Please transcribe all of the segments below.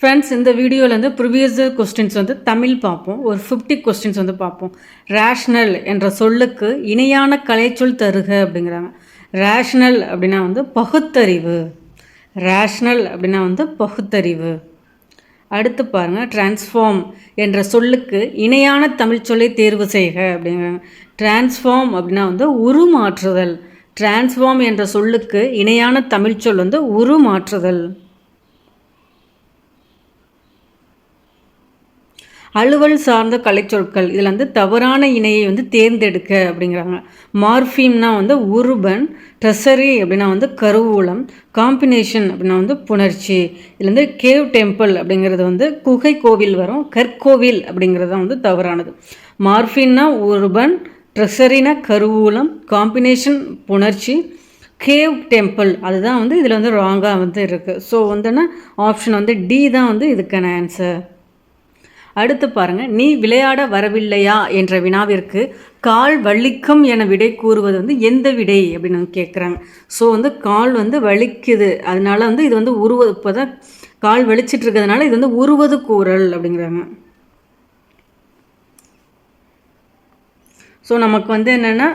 Friends, இந்த வீடியோவில் வந்து ப்ரிவியஸ் கொஸ்டின்ஸ் வந்து தமிழ் பார்ப்போம். ஒரு 50 கொஸ்டின்ஸ் வந்து பார்ப்போம். ரேஷ்னல் என்ற சொல்லுக்கு இணையான கலைச்சொல் தருக அப்படிங்கிறாங்க. ரேஷ்னல் அப்படின்னா வந்து பகுத்தறிவு. ரேஷ்னல் அப்படின்னா வந்து பகுத்தறிவு. அடுத்து பாருங்கள், டிரான்ஸ்ஃபார்ம் என்ற சொல்லுக்கு இணையான தமிழ் சொல்லை தேர்வு செய்க அப்படிங்கிறாங்க. டிரான்ஸ்ஃபார்ம் அப்படின்னா வந்து உருமாற்றுதல். டிரான்ஸ்ஃபார்ம் என்ற சொல்லுக்கு இணையான தமிழ் சொல் வந்து உருமாற்றுதல். அலுவல் சார்ந்த கலைச்சொற்கள் இதில் வந்து தவறான இணையை வந்து தேர்ந்தெடுக்க அப்படிங்கிறாங்க. மார்ஃபீம்னா வந்து உருபன், ட்ரெஸரி அப்படின்னா வந்து கருவூலம், காம்பினேஷன் அப்படின்னா வந்து புணர்ச்சி. இதில் வந்து கேவ் டெம்பிள் அப்படிங்கிறது வந்து குகை கோவில் வரும், கற்கோவில் அப்படிங்கிறது தான் வந்து தவறானது. மார்ஃபின்னா உருபன், ட்ரெஸரினா கருவூலம், காம்பினேஷன் புணர்ச்சி, கேவ் டெம்பிள் அதுதான் வந்து இதில் வந்து ராங்காக வந்து இருக்குது. ஸோ வந்துன்னா ஆப்ஷன் வந்து டி தான் வந்து இதுக்கான ஆன்சர். அடுத்து பாருங்கள், நீ விளையாட வரவில்லையா என்ற வினாவிற்கு கால் வலிக்கும் என விடை கூறுவது வந்து எந்த விடை அப்படின்னு கேட்குறாங்க. ஸோ வந்து கால் வந்து வலிக்குது, அதனால வந்து இது வந்து உருவது, இப்போ தான் கால் வலிச்சிட்டு இருக்கிறதுனால இது வந்து உருவது கூறல் அப்படிங்கிறாங்க. ஸோ நமக்கு வந்து என்னென்னா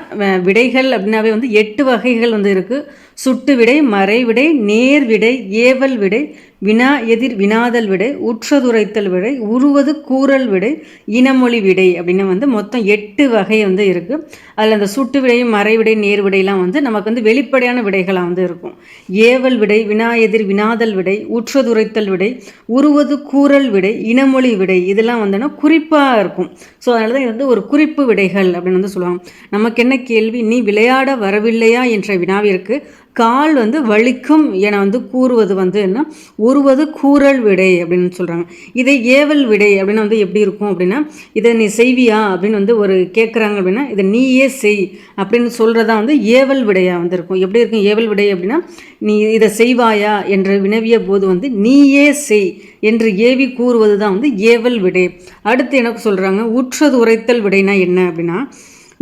விடைகள் அப்படின்னாவே வந்து 8 வகைகள் வந்து இருக்குது. சுட்டு விடை, மறை விடை, நேர் விடை, ஏவல் விடை, வினா எதிர் வினாதல் விடை, உற்றதுரைத்தல் விடை, உருவது கூறல் விடை, இனமொழி விடை அப்படின்னு வந்து மொத்தம் 8 வகை வந்து இருக்குது. அதில் அந்த சுட்டு விடை, மறை விடை, நேர் விடையெல்லாம் வந்து நமக்கு வந்து வெளிப்படையான விடைகளாக வந்து இருக்கும். ஏவல் விடை, வினா எதிர் வினாதல் விடை, உற்றதுரைத்தல் விடை, உருவது கூறல் விடை, இனமொழி விடை இதெல்லாம் வந்துன்னா குறிப்பாக இருக்கும். ஸோ அதனால தான் இது வந்து ஒரு குறிப்பு விடைகள் அப்படின்னு வந்து சொல்லுவாங்க. நமக்கு என்ன கேள்வி, நீ விளையாட வரவில்லையா என்ற வினாவிற்கு கால் வந்து வலிக்கும் என வந்து கூறுவது வந்து என்ன, உருவது கூறல் விடை அப்படின்னு சொல்கிறாங்க. இதை ஏவல் விடை அப்படின்னு வந்து எப்படி இருக்கும் அப்படின்னா, இதை நீ செய்வியா அப்படின்னு வந்து ஒரு கேட்குறாங்க அப்படின்னா இதை நீயே செய் அப்படின்னு சொல்கிறதா வந்து ஏவல் விடையாக வந்து இருக்கும். எப்படி இருக்கும் ஏவல் விடை அப்படின்னா, நீ இதை செய்வாயா என்று வினவிய போது வந்து நீயே செய் என்று ஏவி கூறுவது தான் வந்து ஏவல் விடை. அடுத்து எனக்கு சொல்கிறாங்க, உற்றது உரைத்தல் விடைனா என்ன அப்படின்னா,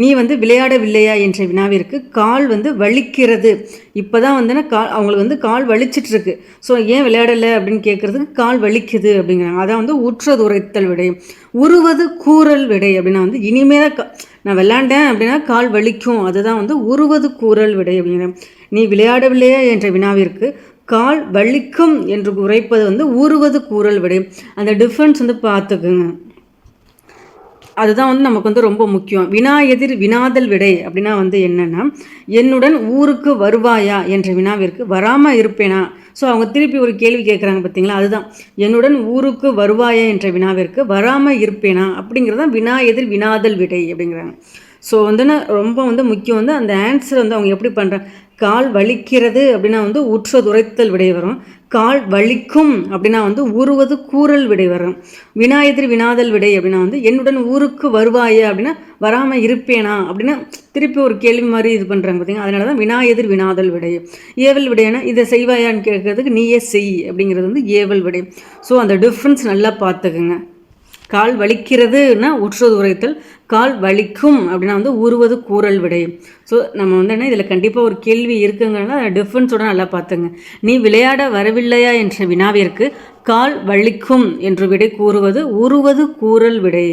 நீ வந்து விளையாடவில்லையா என்ற வினாவிற்கு கால் வந்து வலிக்கிறது, இப்போ தான் வந்துன்னா அவங்களுக்கு வந்து கால் வலிச்சிட்ருக்கு, ஸோ ஏன் விளையாடலை அப்படின்னு கேட்குறதுக்கு கால் வலிக்குது அப்படிங்கிறாங்க. அதான் வந்து உற்றது உரைத்தல் விடை. உருவது கூறல் விடை அப்படின்னா வந்து இனிமேல் நான் விளையாண்டேன் அப்படின்னா கால் வலிக்கும், அதுதான் வந்து உருவது கூறல் விடை அப்படிங்கிறாங்க. நீ விளையாடவில்லையா என்ற வினாவிற்கு கால் வலிக்கும் என்று உரைப்பது வந்து உருவது கூறல் விடை. அந்த டிஃப்ரென்ஸ் வந்து பார்த்துக்குங்க, அதுதான் வந்து நமக்கு வந்து ரொம்ப முக்கியம். வினா எதிர் வினாதல் விடை அப்படின்னா வந்து என்னென்னா, என்னுடன் ஊருக்கு வருவாயா என்ற வினாவிற்கு வராமல் இருப்பேனா. ஸோ அவங்க திருப்பி ஒரு கேள்வி கேட்குறாங்க பார்த்தீங்களா, அதுதான் என்னுடன் ஊருக்கு வருவாயா என்ற வினாவிற்கு வராமல் இருப்பேனா அப்படிங்கிறது தான் வினா எதிர் வினாதல் விடை அப்படிங்கிறாங்க. ஸோ வந்துன்னா ரொம்ப வந்து முக்கியம் வந்து அந்த ஆன்சர் வந்து அவங்க எப்படி பண்ணுறாங்க. கால் வலிக்கிறது அப்படின்னா வந்து உற்றதுரைத்தல் விடை வரும். கால் வலிக்கும் அப்படின்னா வந்து உருவது கூறல் விடை வரும். வினா எதிர் வினாதல் விடை அப்படின்னா வந்து என்னுடன் ஊருக்கு வருவாயே அப்படின்னா வராமல் இருப்பேனா அப்படின்னா திருப்பி ஒரு கேள்வி மாதிரி இது பண்ணுறாங்க பார்த்தீங்கன்னா, அதனால தான் வினா எதிர் வினாதல் விடை. ஏவல் விடையானா இதை செய்வாயான்னு கேட்கறதுக்கு நீயே செய் அப்படிங்கிறது வந்து ஏவல் விடை. ஸோ அந்த டிஃப்ரென்ஸ் நல்லா பார்த்துக்குங்க. கால் வலிக்கிறதுனா உற்றது உரைத்தல், கால் வலிக்கும் அப்படின்னா வந்து உருவது கூறல் விடை. ஸோ நம்ம வந்து என்ன இதில் கண்டிப்பாக ஒரு கேள்வி இருக்குங்கிறனால டிஃப்ரென்ஸோட நல்லா பார்த்துங்க. நீ விளையாட வரவில்லையா என்ற வினாவிற்கு கால் வலிக்கும் என்று விடை கூறுவது உருவது கூறல் விடை.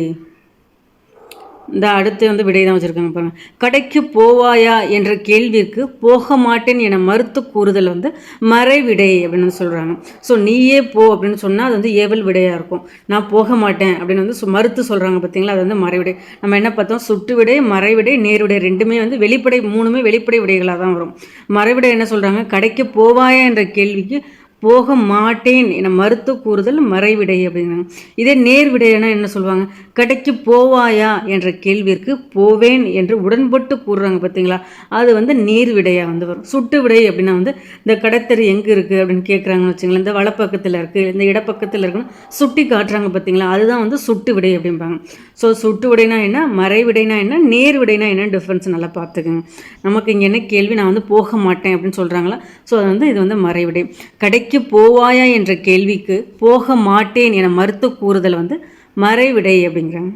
இந்த அடுத்து வந்து விடை தான் வச்சுருக்காங்க பாருங்கள். கடைக்கு போவாயா என்ற கேள்விற்கு போக மாட்டேன் என மறுத்து கூறுதல் வந்து மறைவிடை அப்படின்னு சொல்கிறாங்க. ஸோ நீயே போ அப்படின்னு சொன்னால் அது வந்து ஏவல் விடையாக இருக்கும். நான் போக மாட்டேன் அப்படின்னு வந்து மறுத்து சொல்கிறாங்க பார்த்தீங்களா, அது வந்து மறைவிடை. நம்ம என்ன பார்த்தோம், சுட்டு விடை, மறைவிடை, நேர்விடை ரெண்டுமே வந்து வெளிப்படை, மூணுமே வெளிப்படை விடைகளாக தான் வரும். மறைவிடை என்ன சொல்கிறாங்க, கடைக்கு போவாயா என்ற கேள்விக்கு போக மாட்டேன் என மறுத்து கூறுதல் மறைவிடை அப்படிங்கிறாங்க. இதே நேர்விடைனா என்ன சொல்லுவாங்க, கடைக்கு போவாயா என்ற கேள்விற்கு போவேன் என்று உடன்பட்டு கூறுறாங்க பார்த்தீங்களா, அது வந்து நேர்விடையாக வந்து வரும். சுட்டு விடை அப்படின்னா வந்து இந்த கடைத்தெரு எங்கே இருக்குது அப்படின்னு கேட்குறாங்கன்னு வச்சுங்களேன், இந்த வலப்பக்கத்தில் இருக்குது, இந்த இடப்பக்கத்தில் இருக்குன்னு சுட்டி காட்டுறாங்க பார்த்தீங்களா, அதுதான் வந்து சுட்டு விடை அப்படிம்பாங்க. ஸோ சுட்டு விடைனா என்ன, மறைவிடைனா என்ன, நேர்விடைனா என்ன டிஃப்ரென்ஸ் நல்லா பார்த்துக்குங்க. நமக்கு இங்கே என்ன கேள்வி, நான் வந்து போக மாட்டேன் அப்படின்னு சொல்கிறாங்களா, ஸோ அது வந்து இது வந்து மறைவிடை. கடைக்கு போவாயா என்ற கேள்விக்கு போக மாட்டேன் என மறுத்து கூறுதல் வந்து மறைவிடை அப்படிங்கிறாங்க.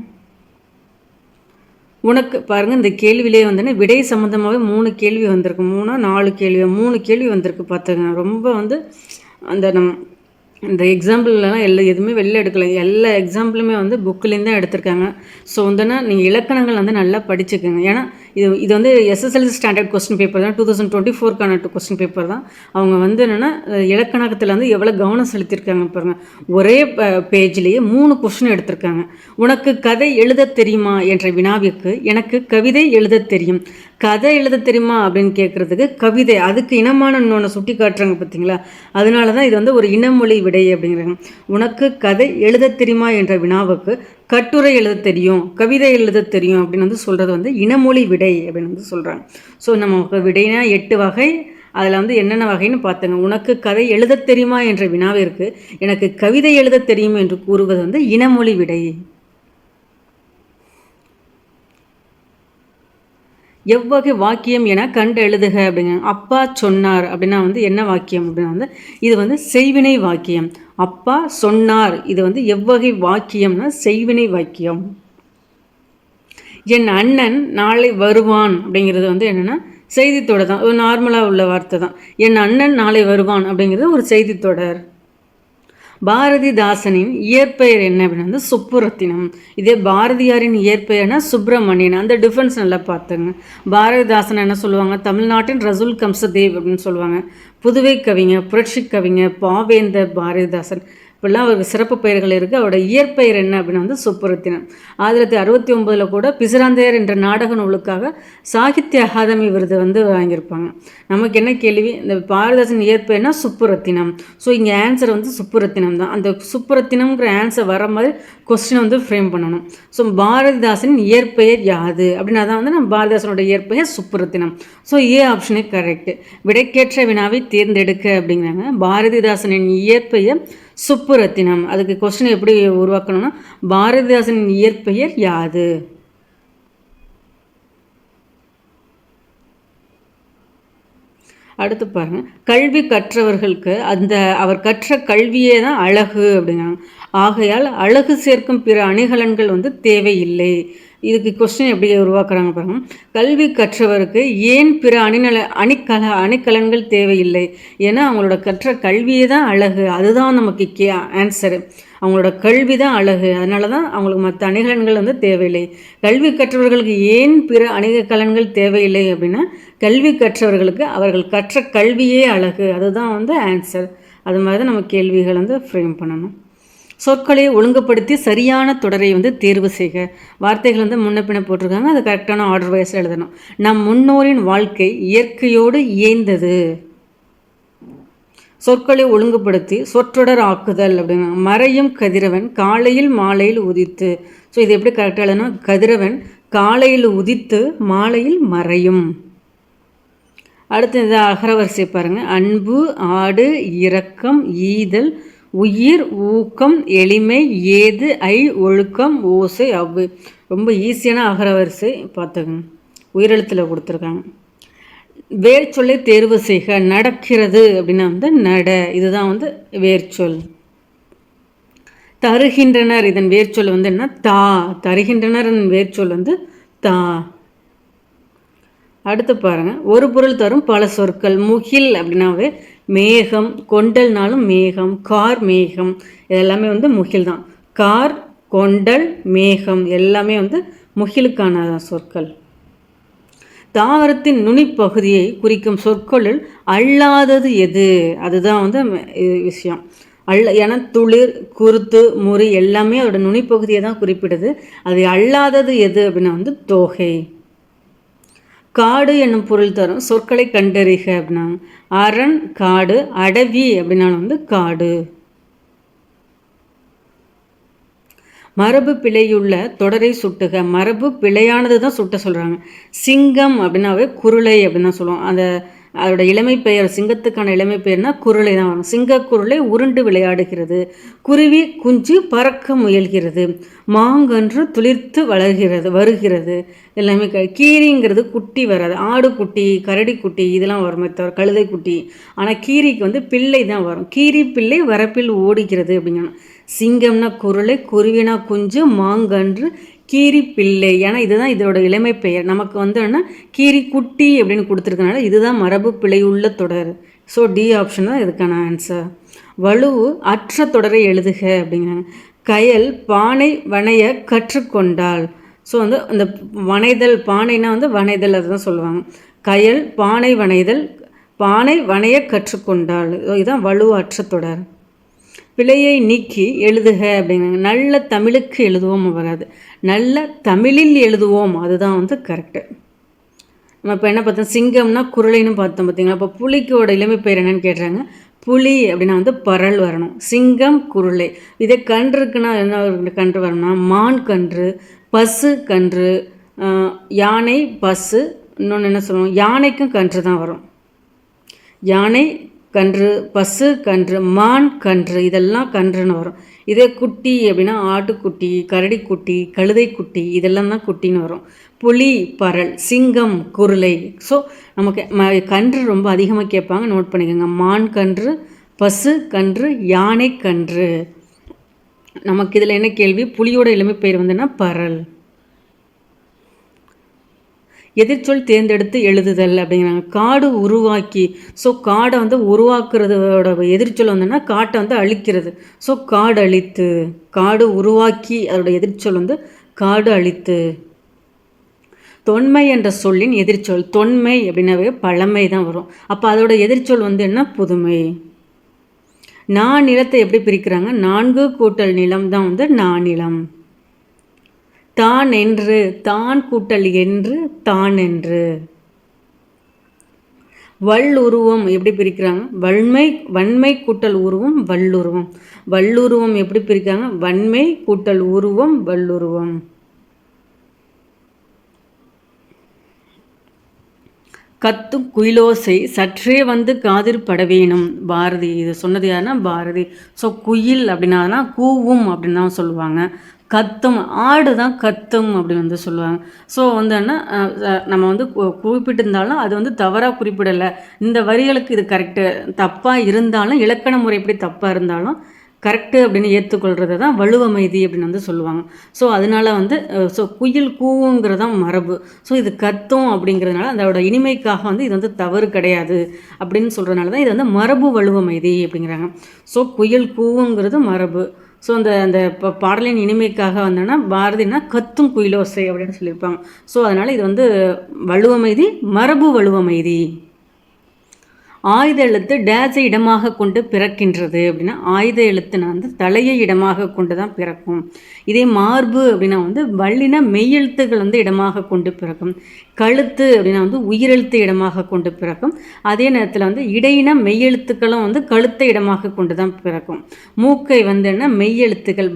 உனக்கு பாருங்கள், இந்த கேள்வியிலே வந்து விடை சம்மந்தமாகவே 3 கேள்வி வந்திருக்கு, 3 4 கேள்வி 3 கேள்வி வந்திருக்கு பார்த்துங்க. ரொம்ப வந்து அந்த இந்த எக்ஸாம்பிள்லாம் எதுவுமே வெளில எடுக்கல, எல்லா எக்ஸாம்பிளுமே வந்து புக்கிலேருந்து தான் எடுத்திருக்காங்க. ஸோ வந்துன்னா நீங்கள் இலக்கணங்கள் வந்து நல்லா படிச்சுக்கோங்க. ஏன்னா இது வந்து எஸ்எஸ்எல்சி ஸ்டாண்டர்ட் கொஸ்டின் பேப்பர் தான், 2024க்கான கொஸ்டின் பேப்பர் தான். அவங்க வந்து என்னென்னா இலக்கணத்தில் வந்து எவ்வளோ கவனம் செலுத்தியிருக்காங்க பாருங்கள். ஒரே பேஜ்லேயே 3 கொஸ்டின் எடுத்திருக்காங்க. உனக்கு கதை எழுத தெரியுமா என்ற வினாவிற்கு எனக்கு கவிதை எழுத தெரியும். கதை எழுத தெரியுமா அப்படின்னு கேட்குறதுக்கு கவிதை, அதுக்கு இனமான இன்னொன்று சுட்டி காட்டுறாங்க பார்த்தீங்களா. அதனால தான் இது வந்து ஒரு இனமொழி விடை அப்படிங்கிறாங்க. உனக்கு கதை எழுத தெரியுமா என்ற வினாவுக்கு கட்டுரை எழுத தெரியும், கவிதை எழுத தெரியும் அப்படின்னு வந்து சொல்கிறது வந்து இனமொழி விடை அப்படின்னு வந்து சொல்கிறாங்க. ஸோ நமக்கு விடைனா 8 வகை. அதில் வந்து என்னென்ன வகைன்னு பார்த்துங்க. உனக்கு கதை எழுத தெரியுமா என்ற வினாவிற்கு எனக்கு கவிதை எழுத தெரியும் என்று கூறுவது வந்து இனமொழி விடை. எவ்வகை வாக்கியம் என கண்டு எழுதுக அப்படிங்க. அப்பா சொன்னார் அப்படின்னா வந்து என்ன வாக்கியம் அப்படின்னா வந்து இது வந்து செய்வினை வாக்கியம். அப்பா சொன்னார் இது வந்து எவ்வகை வாக்கியம்னா செய்வினை வாக்கியம். என் அண்ணன் நாளை வருவான் அப்படிங்கிறது வந்து என்னென்னா செய்தித்தொடர் தான், ஒரு நார்மலாக உள்ள வார்த்தை தான். என் அண்ணன் நாளை வருவான் அப்படிங்கிறது ஒரு செய்தித்தொடர். பாரதிதாசனின் இயற்பெயர் என்ன அப்படின்னா வந்து சுப்புரத்தினம். இதே பாரதியாரின் இயற்பெயர்னா சுப்பிரமணியன். அந்த டிஃப்ரென்ஸ் நல்லா பார்த்துங்க. பாரதிதாசன் என்ன சொல்லுவாங்க, தமிழ்நாட்டின் ரசூல் கம்சதேவ் அப்படின்னு சொல்லுவாங்க. புதுவை கவிஞர், புரட்சி கவிஞர், பாவேந்தர் பாரதிதாசன் இப்படிலாம் அவருக்கு சிறப்பு பெயர்கள் இருக்குது. அவரோட இயற்பெயர் என்ன அப்படின்னா வந்து சுப்புரத்தினம். 1969 கூட பிசிராந்தையர் என்ற நாடக நூலுக்காக சாகித்ய அகாதமி விருது வந்து வாங்கியிருப்பாங்க. நமக்கு என்ன கேள்வி, இந்த பாரதிதாசன் இயற்பெயர்னா சுப்புரத்தினம். ஸோ இங்கே ஆன்சர் வந்து சுப்புரத்தினம் தான். அந்த சுப்புரத்தினம்ங்கிற ஆன்சர் வர மாதிரி கொஸ்டினை வந்து ஃப்ரேம் பண்ணணும். ஸோ பாரதிதாசனின் இயற்பெயர் யாது அப்படின்னா தான் வந்து நம்ம பாரதிதாசனோட இயற்பெயர் சுப்புரத்தினம். ஸோ ஆப்ஷனே கரெக்டு. விடைக்கேற்ற வினாவை தேர்ந்தெடுக்க அப்படிங்கிறாங்க. பாரதிதாசனின் இயற்பெயர் சுப்புரத்தினம். அதுக்கு கொஸ்டின் எப்படி உருவாக்கணும்னா பாரதிதாசனின் இயற்பெயர் யாது. அடுத்து பாருங்க, கல்வி கற்றவர்களுக்கு அந்த அவர் கற்ற கல்வியே தான் அழகு அப்படிங்கிறாங்க. ஆகையால் அழகு சேர்க்கும் பிற அணிகலன்கள் வந்து தேவையில்லை. இதுக்கு கொஸ்டின் எப்படி உருவாக்குறாங்க பாருங்க. கல்வி கற்றவருக்கு ஏன் பிற அணிகலன்கள் தேவையில்லை? ஏன்னா அவங்களோட கற்ற கல்வியே தான் அழகு, அதுதான் நமக்கு ஆன்சரு. அவங்களோட கல்வி தான் அழகு, அதனால தான் அவங்களுக்கு மற்ற அணிகலன்கள் வந்து தேவையில்லை. கல்வி கற்றவர்களுக்கு ஏன் பிற அணிகலன்கள் தேவையில்லை அப்படின்னா கல்வி கற்றவர்களுக்கு அவர்கள் கற்ற கல்வியே அழகு, அதுதான் வந்து ஆன்சர். அது மாதிரி தான் நம்ம கேள்விகள் வந்து ஃப்ரேம் பண்ணணும். சொற்களை ஒழுங்குபடுத்தி சரியான தொடரை வந்து தேர்வு செய்க. வார்த்தைகள் வந்து முன்ன பின்ன போட்டிருக்காங்க, அது கரெக்டான ஆர்டர் வைஸில் எழுதணும். நம் முன்னோரின் வாழ்க்கை இயற்கையோடு இயைந்தது. சொற்களை ஒழுங்குபடுத்தி சொற்றொடர் ஆக்குதல் அப்படின்னா மறையும் கதிரவன் காலையில் மாலையில் உதித்து. ஸோ இது எப்படி கரெக்டாக எழுதணும், கதிரவன் காலையில் உதித்து மாலையில் மறையும். அடுத்து இந்த அகரவரிசை பாருங்கள். அன்பு, ஆடு, இரக்கம், ஈதல், உயிர், ஊக்கம், எளிமை, ஏது, ஐ, ஒழுக்கம், ஓசை, அவ்வு. ரொம்ப ஈஸியான அகரவரிசை பார்த்துக்கங்க, உயிரெழுத்தில் கொடுத்துருக்காங்க. வேர்ச்சொல்லை தேர்வு செய்க. நடக்கிறது அப்படின்னா வந்து நட, இதுதான் வந்து வேர்ச்சொல். தருகின்றனர், இதன் வேர்ச்சொல் வந்து என்ன, தா. தருகின்றனர் வேர்ச்சொல் வந்து தா. அடுத்து பாருங்கள், ஒரு பொருள் தரும் பல சொற்கள். முகில் அப்படின்னாவே மேகம், கொண்டல்னாலும் மேகம், கார் மேகம், இதெல்லாமே வந்து முகில் தான். கார், கொண்டல், மேகம் எல்லாமே வந்து முகிலுக்கான சொற்கள். தாவரத்தின் நுனிப்பகுதியை குறிக்கும் சொற்களில் அல்லாதது எது, அதுதான் வந்து விஷயம். ஏன்னா துளிர், குருத்து, முறி எல்லாமே அதோட நுனிப்பகுதியை தான் குறிப்பிடுது. அது அல்லாதது எது அப்படின்னா வந்து தோகை. காடு என்னும் பொருள் தரும் சொற்களை கண்டறிக அப்படின்னா அரண், காடு, அடவி அப்படின்னாலும் வந்து காடு. மரபு பிழையுள்ள தொடரை சுட்டுக. மரபு பிழையானது தான் சுட்ட சொல்கிறாங்க. சிங்கம் அப்படின்னாவே குருளை அப்படின்னு தான் சொல்லுவோம். அதோட இளமை பெயர், சிங்கத்துக்கான இளமை பெயர்னா குருளை தான் வரும். சிங்க குருளை உருண்டு விளையாடுகிறது. குருவி குஞ்சு பறக்க முயல்கிறது. மாங்கன்று துளிர்த்து வருகிறது எல்லாமே. கீரிங்கிறது குட்டி வராது. ஆடு குட்டி, கரடி குட்டி இதெல்லாம் வருமே தவிர கழுதை குட்டி. ஆனால் கீரிக்கு வந்து பிள்ளை தான் வரும். கீரி பிள்ளை வரப்பில் ஓடுகிறது அப்படிங்கணும். சிங்கம்னா குருளை, குருவினா குஞ்சு, மாங்கன்று, கீரி பிள்ளை. ஏன்னா இதுதான் இதோட இளமை பெயர். நமக்கு வந்து கீரி குட்டி அப்படின்னு கொடுத்துருக்கனால இதுதான் மரபு பிழையுள்ள தொடர். ஸோ டி ஆப்ஷன் தான் இதுக்கான ஆன்சர். வலுவு அற்ற தொடரை எழுதுக அப்படிங்கிறாங்க. கயல் பானை வனைய கற்றுக்கொண்டாள். ஸோ வந்து அந்த வனைதல், பானைனா வந்து வனைதல், அதுதான் சொல்லுவாங்க. கயல் பானை வனைதல், பானை வனைய கற்றுக்கொண்டாள். இதுதான் வலுவு அற்ற தொடர். பிழையை நீக்கி எழுதுக அப்படிங்கிறாங்க. நல்ல தமிழுக்கு எழுதுவோம் வராது, நல்ல தமிழில் எழுதுவோம், அதுதான் வந்து கரெக்டு. நம்ம இப்போ என்ன பார்த்தோம், சிங்கம்னா குரலைன்னு பார்த்தோம் பார்த்தீங்களா. இப்போ புலிக்கோட இளமை பேர் என்னன்னு கேட்டுறாங்க. புலி அப்படின்னா வந்து பரல் வரணும், சிங்கம் குருளை. இதே கன்றுக்குன்னா என்ன கன்று வரணும்னா மான் கன்று, பசு கன்று, யானை பசு, இன்னொன்று என்ன சொல்லுவோம், யானைக்கும் கன்று தான் வரும். யானை கன்று, பசு கன்று, மான் கன்று, இதெல்லாம் கன்றுன்னு வரும். இதே குட்டி அப்படின்னா ஆட்டுக்குட்டி, கரடிக்குட்டி, கழுதைக்குட்டி, இதெல்லாம் தான் குட்டின்னு வரும். புலி பரல், சிங்கம் குருளை. ஸோ நமக்கு கன்று ரொம்ப அதிகமாக கேட்பாங்க, நோட் பண்ணிக்கோங்க. மான் கன்று, பசு கன்று, யானை கன்று. நமக்கு இதில் என்ன கேள்வி, புலியோட இளமை பெயர் வந்துன்னா பரல். எதிர்ச்சொல் தேர்ந்தெடுத்து எழுதுதல் அப்படிங்கிறாங்க. காடு உருவாக்கி. ஸோ காடை வந்து உருவாக்குறதோட எதிர்ச்சொல் வந்துன்னா காட்டை வந்து அழிக்கிறது. ஸோ காடு அழித்து. காடு உருவாக்கி, அதோட எதிர்ச்சொல் வந்து காடு அழித்து. தொன்மை என்ற சொல்லின் எதிர்ச்சொல், தொன்மை அப்படின்னாவே பழமை தான் வரும். அப்போ அதோட எதிர்ச்சொல் வந்து என்ன, புதுமை. நான் நிலத்தை எப்படி பிரிக்கிறாங்க, 4 கூட்டல் நிலம் தான் வந்து நானிலம். தான் என்று, தான் கூட்டல் என்று, தான் என்று. வல்லுருவம் எப்படி பிரிக்கிறாங்க, வன்மை கூட்டல் உருவம், வல்லுருவம். வல்லுருவம் எப்படி பிரிக்கிறாங்க, வன்மை கூட்டல் உருவம், வல்லுருவம். கத்தும் குயிலோசை சற்றே வந்து காதில் படவேணும், பாரதி. இது சொன்னது யாருன்னா பாரதி. ஸோ குயில் அப்படின்னா கூவும் அப்படின்னு தான் சொல்லுவாங்க. கத்தும், ஆடு தான் கத்தும் அப்படின்னு வந்து சொல்லுவாங்க. ஸோ வந்து என்ன, நம்ம வந்து குறிப்பிட்டிருந்தாலும் அது வந்து தவறாக குறிப்பிடலை. இந்த வரிகளுக்கு இது கரெக்டு, தப்பாக இருந்தாலும் இலக்கண முறை எப்படி தப்பாக இருந்தாலும் கரெக்டு அப்படின்னு ஏற்றுக்கொள்கிறது தான் வலுவமைதி அப்படின்னு வந்து சொல்லுவாங்க. ஸோ அதனால் வந்து குயில் கூவுங்கிறதான் மரபு. ஸோ இது கத்தும் அப்படிங்கிறதுனால அதோட இனிமைக்காக வந்து இது வந்து தவறு கிடையாது அப்படின்னு சொல்கிறதுனால தான் இது வந்து மரபு வலுவமைதி அப்படிங்கிறாங்க. ஸோ குயில் கூவுங்கிறது மரபு. ஸோ அந்த பாடலின் இனிமைக்காக வந்தோன்னா பாரதினா கத்தும் குயிலோசை அப்படின்னு சொல்லியிருப்பாங்க. ஸோ அதனால் இது வந்து வலுவமைதி, மரபு வலுவமைதி. ஆயுத எழுத்து டேஸை இடமாக கொண்டு பிறக்கின்றது அப்படின்னா, ஆயுத எழுத்துனா வந்து தலையை இடமாக கொண்டு தான் பிறக்கும். இதே மார்பு அப்படின்னா வந்து வல்லின மெய்யெழுத்துக்கள் வந்து இடமாக கொண்டு பிறக்கும். கழுத்து அப்படின்னா வந்து உயிரெழுத்து இடமாக கொண்டு பிறக்கும். அதே நேரத்தில் வந்து இடையின மெய்யெழுத்துக்களும் வந்து கழுத்தை இடமாக கொண்டு தான் பிறக்கும். மூக்கை வந்து என்ன, மெய்யெழுத்துக்கள்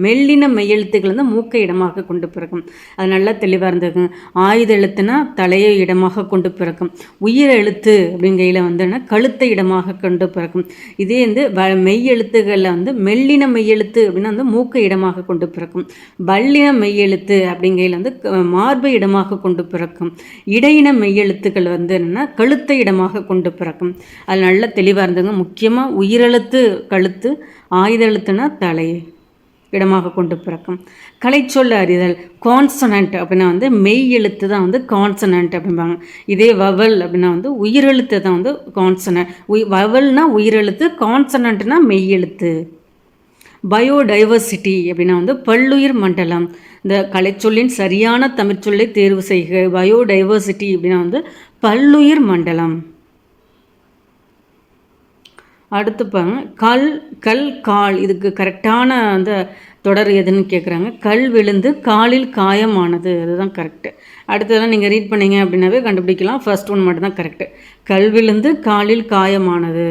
மெல்லின மெய்யெழுத்துக்கள் வந்து மூக்கை இடமாக கொண்டு பிறக்கும். அது நல்லா தெளிவாக இருந்திருக்குங்க. ஆயுத எழுத்துனா தலையை இடமாக கொண்டு பிறக்கும். உயிர் எழுத்து அப்படிங்கையில் வந்து கழுத்தை இடமாக கொண்டு பிறக்கும். இதே வந்து மெய்யெழுத்துகளில் வந்து மெல்லின மெய்யெழுத்து அப்படின்னா வந்து மூக்கை இடமாக கொண்டு பிறக்கும். வல்லின மெய்யெழுத்து அப்படிங்கையில் வந்து மார்பை இடமாக கொண்டு பிறக்கும். இடையின மெய்யெழுத்துக்கள் வந்து என்னன்னா கழுத்தை இடமாக கொண்டு பிறக்கும். அது நல்ல தெளிவாக இருந்ததுங்க. முக்கியமாக உயிரெழுத்து கழுத்து, ஆயுத எழுத்துனா தலை இடமாக கொண்டு பிறக்கும். கலைச்சொல் அறிதல். கான்சனன்ட் அப்படின்னா வந்து மெய் எழுத்து தான் வந்து கான்சனன்ட் அப்படிம்பாங்க. இதே வவல் அப்படின்னா வந்து உயிரெழுத்து தான் வந்து கான்சனன்ட். வவல்னா உயிரெழுத்து, கான்சனன்ட்னா மெய் எழுத்து. பயோடைவர்சிட்டி அப்படின்னா வந்து பல்லுயிர் மண்டலம். இந்த கலைச்சொல்லின் சரியான தமிழ்ச்சொல்லை தேர்வு செய்க. பயோடைவர்சிட்டி அப்படின்னா வந்து பல்லுயிர் மண்டலம். அடுத்து பாருங்க, கல் கால். இதுக்கு கரெக்டான அந்த தொடர் எதுன்னு கேட்குறாங்க. கல் விழுந்து காலில் காயமானது, அதுதான் கரெக்டு. அடுத்ததெல்லாம் நீங்கள் ரீட் பண்ணீங்க அப்படின்னாவே கண்டுபிடிக்கலாம். ஃபர்ஸ்ட் ஒன் மட்டும்தான் கரெக்டு. கல் விழுந்து காலில் காயமானது.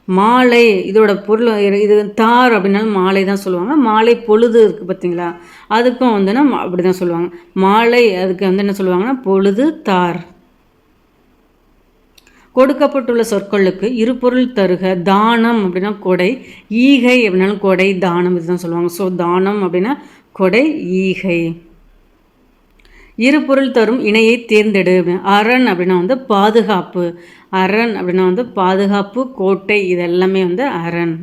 மாலை, இதோட பொருள் இது தார் அப்படின்னாலும் மாலை தான் சொல்லுவாங்க. மாலை பொழுது இருக்குது பார்த்தீங்களா, அதுக்கும் வந்துன்னா அப்படி தான் சொல்லுவாங்க. மாலை அதுக்கு வந்து என்ன சொல்லுவாங்கன்னா பொழுது, தார். கொடுக்கப்பட்டுள்ள சொற்களுக்கு இருபொருள் தருக. தானம் அப்படின்னா கொடை, ஈகை அப்படின்னாலும் கொடை, தானம், இதுதான் சொல்லுவாங்க. ஸோ தானம் அப்படின்னா கொடை, ஈகை. இருபொருள் தரும் இணையை தேர்ந்தெடு. அரண் அப்படின்னா வந்து பாதுகாப்பு. அரண் அப்படின்னா வந்து பாதுகாப்பு, கோட்டை, இது எல்லாமே வந்து அரண்.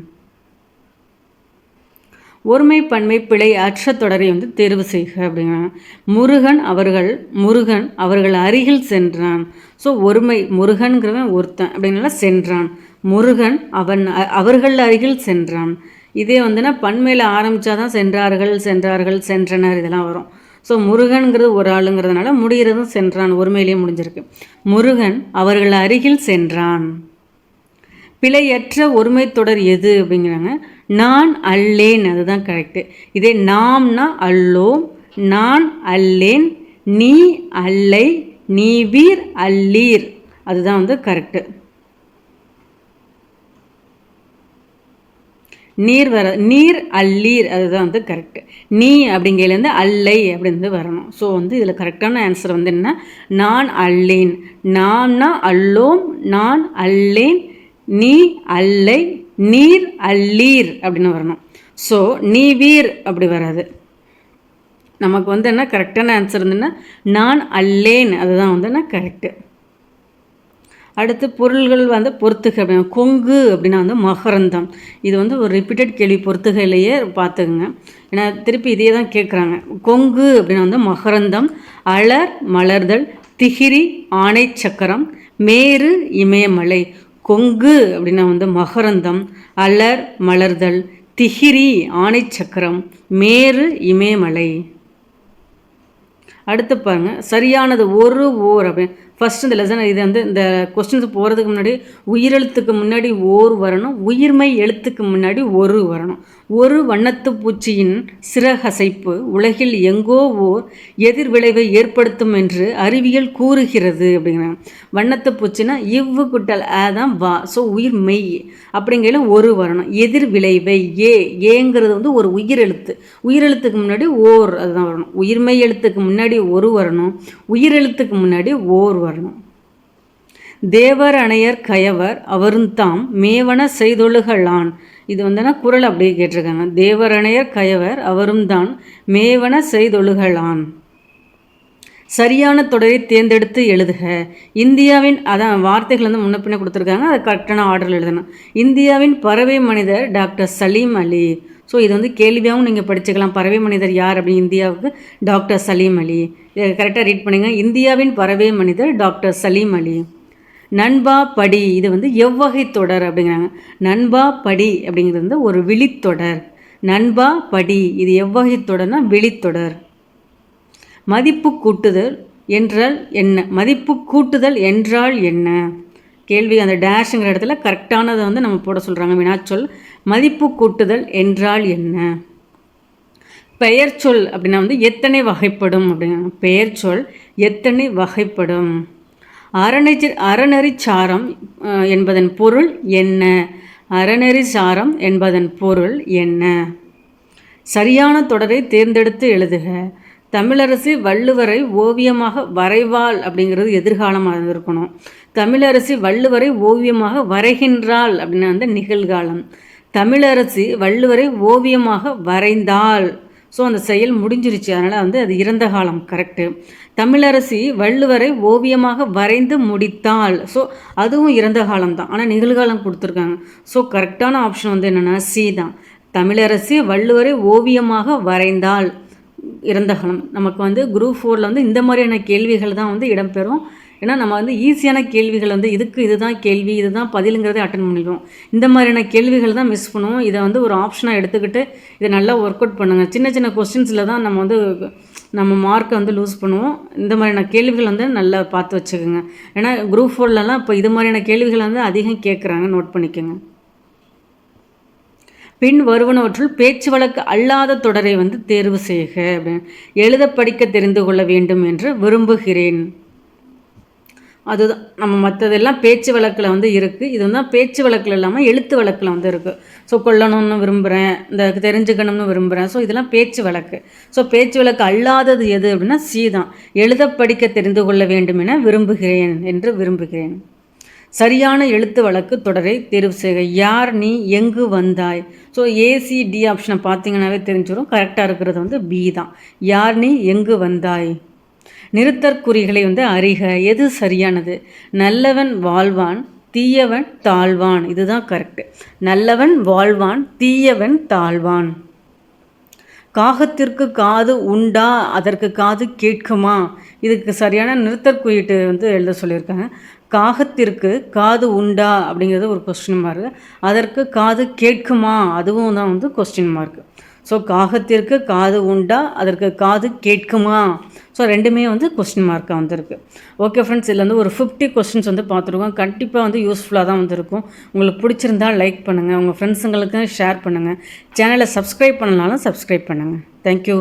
ஒருமை பன்மை பிழை அற்ற தொடரை வந்து தேர்வு செய்க அப்படிங்கிறாங்க. முருகன் அவர்கள் அருகில் சென்றான். ஸோ ஒருமை, முருகன்கிறவன் ஒருத்தன் அப்படின்னால சென்றான். முருகன் அவர்கள் அருகில் சென்றான். இதே வந்துன்னா பண்மையில் ஆரம்பித்தாதான் சென்றார்கள், சென்றார்கள், சென்றனர் இதெல்லாம் வரும். ஸோ முருகன்கிறது ஒரு ஆளுங்கிறதுனால முடிகிறதும் சென்றான் ஒருமையிலேயே முடிஞ்சிருக்கு. முருகன் அவர்கள் அருகில் சென்றான். பிழையற்ற ஒருமை தொடர் எது அப்படிங்கிறாங்க. நான் அல்லேன், அதுதான் கரெக்டு. இதே நாம்னா அல்லோம், நான் அல்லேன், நீ அல்லை, நீவீர் அல்லீர், அதுதான் வந்து கரெக்டு. நீர் அல்லீர், அதுதான் வந்து கரெக்டு. நீ அப்படிங்கிறதுலேருந்து அல்லை அப்படின்னு வரணும். ஸோ வந்து இதில் கரெக்டான ஆன்சர் வந்து என்ன, நான் அல்லேன். நாம்னா அல்லோம், நான் அல்லேன், நீ அல்லை, நீர் அல்லீர் அப்படின்னு வரணும். ஸோ நீவீர் அப்படி வராது. நமக்கு வந்து என்ன கரெக்டான ஆன்சர் இருந்துன்னா நான் அல்லேன், அதுதான் வந்து என்ன கரெக்டு. அடுத்து பொருள்கள் வந்து பொறுத்துக. கொங்கு அப்படின்னா வந்து மகரந்தம். இது வந்து ஒரு ரிப்பீட்டட் கேள்வி, பொறுத்துகையிலேயே பார்த்துக்குங்க. ஏன்னா திருப்பி இதே தான் கேட்குறாங்க. கொங்கு அப்படின்னா வந்து மகரந்தம், அலர் மலர்தல், திகிரி ஆணை சக்கரம், மேரு இமயமலை. கொங்கு அப்படின்னா வந்து மகரந்தம், அலர் மலர்தல், திகிரி ஆணை சக்கரம், மேரு இமயமலை. அடுத்து பாருங்கள், சரியானது ஒரு ஓர் அப்படின்னு. ஃபஸ்ட் இந்த லெசன் இது வந்து இந்த கொஸ்டின்ஸ் போகிறதுக்கு முன்னாடி உயிரெழுத்துக்கு முன்னாடி ஓர் வரணும், உயிர்மை எழுத்துக்கு முன்னாடி ஒரு வரணும். ஒரு வண்ணத்து பூச்சியின் சிறகசைப்பு உலகில் எங்கோ ஓர் எதிர் விளைவை ஏற்படுத்தும் என்று அறிவியல் கூறுகிறது அப்படிங்கிறாங்க. வண்ணத்து பூச்சின்னா இவ்வு குட்டல் தான் வா. ஸோ உயிர் மெய் அப்படிங்கிற ஒரு வரணும். எதிர் விளைவை ஏங்கிறது வந்து ஒரு உயிரெழுத்து, உயிரெழுத்துக்கு முன்னாடி ஓர் அதுதான் வரணும். உயிர்மெய் எழுத்துக்கு முன்னாடி ஒரு வரணும், உயிரெழுத்துக்கு முன்னாடி ஓர் வரணும். தேவர் அணையர் கயவர் அவரும் தாம் மேவன செய்தொழுகலான். இது வந்துன்னா குறள் அப்படியே கேட்டிருக்காங்க. தேவர் அணையர் கயவர் அவரும் தான் மேவன செய்தொழுகலான். சரியான தொடரை தேர்ந்தெடுத்து எழுதுக. இந்தியாவின் அதான் வார்த்தைகள் வந்து முன்ன பின்ன கொடுத்துருக்காங்க, அதை கரெக்டான ஆர்டரில் எழுதணும். இந்தியாவின் பறவை மனிதர் டாக்டர் சலீம் அலி. ஸோ இது வந்து கேள்வியாகவும் நீங்கள் படிச்சுக்கலாம். பறவை மனிதர் யார் அப்படின்னு இந்தியாவுக்கு டாக்டர் சலீம் அலி. இதை கரெக்டாக ரீட் பண்ணுங்க. இந்தியாவின் பறவை மனிதர் டாக்டர் சலீம் அலி. நண்பா படி, இது வந்து எவ்வகை தொடர் அப்படிங்கிறாங்க. நண்பா படி அப்படிங்கிறது வந்து ஒரு விழித்தொடர். நண்பா படி இது எவ்வகை தொடர்னா விழித்தொடர். மதிப்பு கூட்டுதல் என்றால் என்ன? மதிப்பு கூட்டுதல் என்றால் என்ன? கேள்வி அந்த டேஷுங்கிற இடத்துல கரெக்டானதை வந்து நம்ம போட சொல்கிறாங்க. வினாச்சொல் மதிப்பு கூட்டுதல் என்றால் என்ன? பெயர் சொல் அப்படின்னா வந்து எத்தனை வகைப்படும் அப்படிங்கிறாங்க. பெயர் சொல் எத்தனை வகைப்படும்? அறநெறி சாரம் என்பதன் பொருள் என்ன? அறநெறி சாரம் என்பதன் பொருள் என்ன? சரியான தொடரை தேர்ந்தெடுத்து எழுதுக. தமிழரசி வள்ளுவரை ஓவியமாக வரைவாள் அப்படிங்கிறது எதிர்காலமாக இருக்கணும். தமிழரசி வள்ளுவரை ஓவியமாக வரைகின்றாள் அப்படின்னா வந்து நிகழ்காலம். தமிழரசி வள்ளுவரை ஓவியமாக வரைந்தாள். ஸோ அந்த செயல் முடிஞ்சிருச்சு, அதனால் வந்து அது இறந்த காலம் கரெக்டு. தமிழரசி வள்ளுவரை ஓவியமாக வரைந்து முடித்தாள். ஸோ அதுவும் இறந்த காலம்தான், ஆனால் நிகழ்காலம் கொடுத்துருக்காங்க. ஸோ கரெக்டான ஆப்ஷன் வந்து என்னென்னா சி தான். தமிழரசி வள்ளுவரை ஓவியமாக வரைந்தாள், இறந்த காலம். நமக்கு வந்து குரூப் 4 வந்து இந்த மாதிரியான கேள்விகள் தான் வந்து இடம்பெறும். ஏன்னா நம்ம வந்து ஈஸியான கேள்விகள் வந்து இதுதான் கேள்வி, இதுதான் பதிலுங்கிறதே அட்டன் பண்ணிடுவோம். இந்த மாதிரியான கேள்விகள் தான் மிஸ் பண்ணுவோம். இதை வந்து ஒரு ஆப்ஷனாக எடுத்துக்கிட்டு இதை நல்லா ஒர்க் அவுட் பண்ணுங்கள். சின்ன சின்ன கொஸ்டின்ஸில் தான் நம்ம வந்து நம்ம மார்க்கை வந்து லூஸ் பண்ணுவோம். இந்த மாதிரியான கேள்விகள் வந்து நல்லா பார்த்து வச்சுக்கோங்க. ஏன்னா குரூப் 4லலாம் இப்போ இது மாதிரியான கேள்விகள் வந்து அதிகம் கேட்குறாங்க, நோட் பண்ணிக்கோங்க. பின் வருவனவற்றுள் பேச்சு வழக்கு அல்லாத தொடரை வந்து தேர்வு செய்க. எழுத படிக்க தெரிந்து கொள்ள வேண்டும் என்று விரும்புகிறேன். அதுதான் நம்ம மற்றதெல்லாம் பேச்சு வழக்கில் வந்து இருக்குது. இது வந்து பேச்சு வழக்கில் இல்லாமல் எழுத்து வழக்கில் வந்து இருக்குது. ஸோ கொள்ளணும்னு விரும்புகிறேன், இந்த தெரிஞ்சுக்கணும்னு விரும்புகிறேன். ஸோ இதெல்லாம் பேச்சு வழக்கு. ஸோ பேச்சு வழக்கு அல்லாதது எது அப்படின்னா சி தான். எழுத படிக்க தெரிந்து கொள்ள வேண்டும் என விரும்புகிறேன் என்று விரும்புகிறேன். சரியான எழுத்து வழக்கு தொடரை தேர்வு செய்க. யார் நீ எங்கு வந்தாய். ஸோ ஏசிடி ஆப்ஷனை பார்த்தீங்கன்னாவே தெரிஞ்சிடும். கரெக்டாக இருக்கிறது வந்து பி தான். யார் நீ எங்கு வந்தாய். நிறுத்தற்குறிகளை வந்து அறிக. எது சரியானது? நல்லவன் வாழ்வான், தீயவன் தாழ்வான். இதுதான் கரெக்டு. நல்லவன் வாழ்வான், தீயவன் தாழ்வான். காகத்திற்கு காது உண்டா, அதற்கு காது கேட்குமா. இதுக்கு சரியான நிறுத்தற்குறியீட்டு வந்து எழுத சொல்லியிருக்காங்க. காகத்திற்கு காது உண்டா அப்படிங்கிறது ஒரு கொஸ்டின் மார்க். அதற்கு காது கேட்குமா அதுவும் தான் வந்து கொஸ்டின் மார்க். ஸோ காகத்திற்கு காது உண்டா, அதற்கு காது கேட்குமா, ஸோ ரெண்டுமே வந்து கொஸ்டின் மார்க்காக வந்துருக்கு. ஓகே ஃப்ரெண்ட்ஸ், இதில் வந்து ஒரு 50 கொஸ்டின்ஸ் வந்து பார்த்துருக்கோம். கண்டிப்பாக வந்து யூஸ்ஃபுல்லாக தான் வந்துருக்கும். உங்களுக்கு பிடிச்சிருந்தால் லைக் பண்ணுங்கள், உங்கள் ஃப்ரெண்ட்ஸுங்களுக்கு ஷேர் பண்ணுங்கள். சேனலை சப்ஸ்கிரைப் பண்ணனாலும் சப்ஸ்கிரைப் பண்ணுங்கள். தேங்க்யூ.